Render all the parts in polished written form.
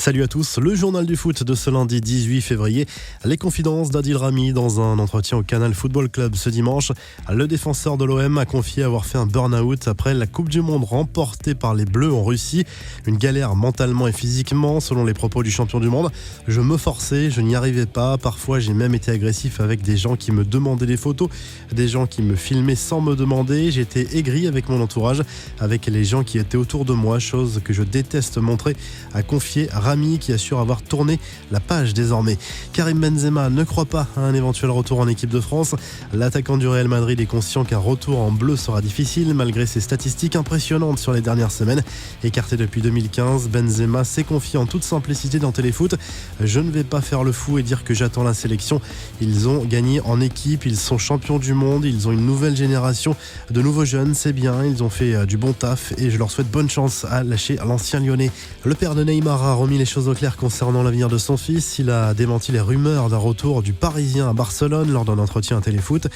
Salut à tous, le journal du foot de ce lundi 18 février. Les confidences d'Adil Rami dans un entretien au Canal Football Club ce dimanche. Le défenseur de l'OM a confié avoir fait un burn-out après la Coupe du Monde remportée par les Bleus en Russie. Une galère mentalement et physiquement, selon les propos du champion du monde. Je me forçais, je n'y arrivais pas. Parfois, j'ai même été agressif avec des gens qui me demandaient des photos, des gens qui me filmaient sans me demander. J'étais aigri avec mon entourage, avec les gens qui étaient autour de moi, chose que je déteste montrer, a confié Rami, qui assure avoir tourné la page désormais. Karim Benzema ne croit pas à un éventuel retour en équipe de France. L'attaquant du Real Madrid est conscient qu'un retour en bleu sera difficile malgré ses statistiques impressionnantes sur les dernières semaines. Écarté depuis 2015, Benzema s'est confié en toute simplicité dans Téléfoot. Je ne vais pas faire le fou et dire que j'attends la sélection. Ils ont gagné en équipe, ils sont champions du monde, ils ont une nouvelle génération de nouveaux jeunes, c'est bien, ils ont fait du bon taf et je leur souhaite bonne chance à lâcher l'ancien Lyonnais. Le père de Neymar a remis les choses au clair concernant l'avenir de son fils. Il a démenti les rumeurs d'un retour du Parisien à Barcelone lors d'un entretien à Téléfoot.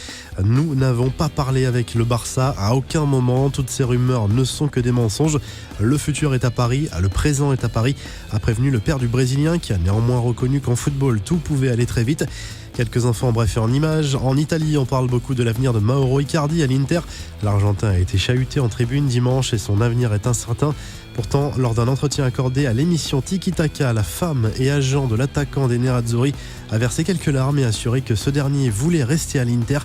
Nous n'avons pas parlé avec le Barça à aucun moment. Toutes ces rumeurs ne sont que des mensonges. Le futur est à Paris, le présent est à Paris, a prévenu le père du Brésilien qui a néanmoins reconnu qu'en football tout pouvait aller très vite. Quelques infos en bref et en images. En Italie, on parle beaucoup de l'avenir de Mauro Icardi à l'Inter. L'Argentin a été chahuté en tribune dimanche et son avenir est incertain. Pourtant, lors d'un entretien accordé à l'émission Tiki Taka, la femme et agent de l'attaquant des Nerazzurri a versé quelques larmes et assuré que ce dernier voulait rester à l'Inter.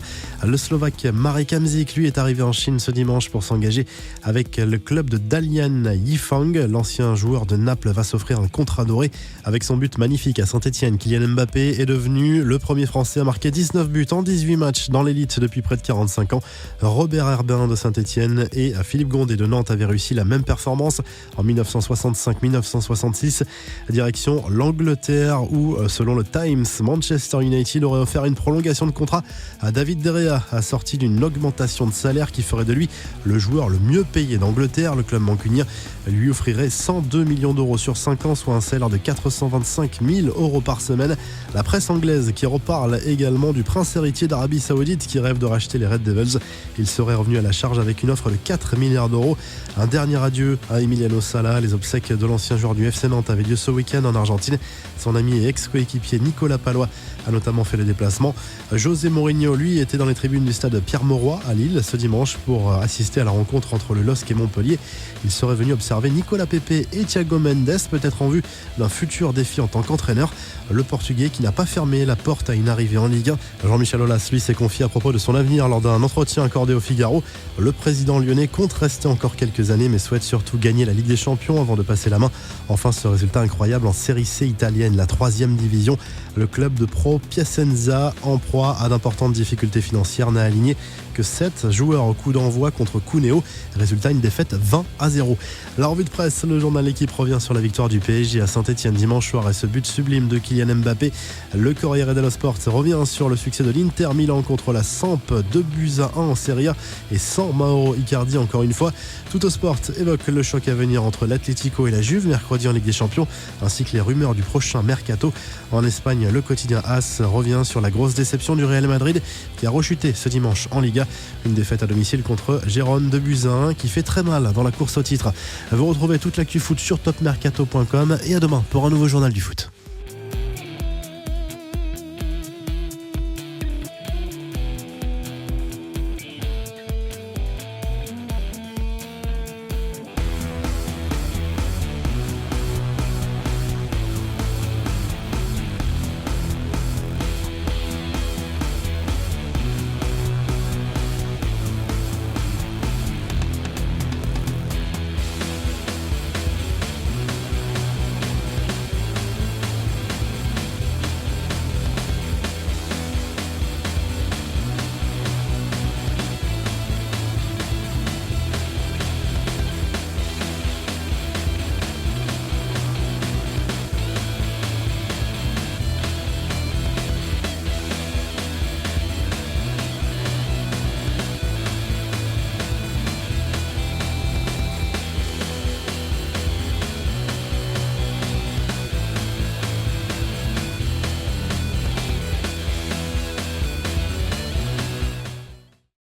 Le Slovaque Marek Hamsik, lui, est arrivé en Chine ce dimanche pour s'engager avec le club de Dalian Yifang. L'ancien joueur de Naples va s'offrir un contrat doré. Avec son but magnifique à Saint-Etienne, Kylian Mbappé est devenu le premier Français à marquer 19 buts en 18 matchs dans l'élite depuis près de 45 ans. Robert Herbin de Saint-Etienne et Philippe Gondé de Nantes avaient réussi la même performance en 1965-1966. Direction l'Angleterre où, selon le Times, Manchester United aurait offert une prolongation de contrat à David De Gea, assorti d'une augmentation de salaire qui ferait de lui le joueur le mieux payé d'Angleterre. Le club mancunien lui offrirait 102 millions d'euros sur 5 ans, soit un salaire de 425 000 euros par semaine. La presse anglaise qui reparle également du prince héritier d'Arabie Saoudite qui rêve de racheter les Red Devils. Il serait revenu à la charge avec une offre de 4 milliards d'euros. Un dernier adieu à Emiliano Sala. Les obsèques de l'ancien joueur du FC Nantes avaient lieu ce week-end en Argentine. Son ami et ex-coéquipier Nicolas Palois a notamment fait le déplacement. José Mourinho, lui, était dans les tribunes du stade Pierre-Mauroy à Lille ce dimanche pour assister à la rencontre entre le LOSC et Montpellier. Il serait venu observer Nicolas Pepe et Thiago Mendes, peut-être en vue d'un futur défi en tant qu'entraîneur. Le Portugais qui n'a pas fermé la porte à une arrivée en Ligue 1. Jean-Michel Aulas, lui, s'est confié à propos de son avenir lors d'un entretien accordé au Figaro. Le président lyonnais compte rester encore quelques années mais souhaite surtout gagner la Ligue des Champions avant de passer la main. Enfin, ce résultat incroyable en Série C italienne, la 3e division. Le club de Pro Piacenza, en proie à d'importantes difficultés financières, n'a aligné que 7 joueurs au coup d'envoi contre Cuneo. Résultat, une défaite 20-0. La revue de presse, le journal L'équipe revient sur la victoire du PSG à Saint-Etienne dimanche soir et ce but sublime de Kylian Mbappé. Le Corriere dello Sport revient sur le succès de l'Inter Milan contre la Samp, 2-1 en Serie A et sans Mauro Icardi encore une fois. Tuttosport évoque le choc à venir entre l'Atlético et la Juve mercredi en Ligue des Champions, ainsi que les rumeurs du prochain mercato. En Espagne, le quotidien AS revient sur la grosse déception du Real Madrid qui a rechuté ce dimanche en Liga. Une défaite à domicile contre Gérone 2-1 qui fait très mal dans la course au titre. Vous retrouvez toute l'actu foot sur topmercato.com et à demain pour un nouveau journal du foot.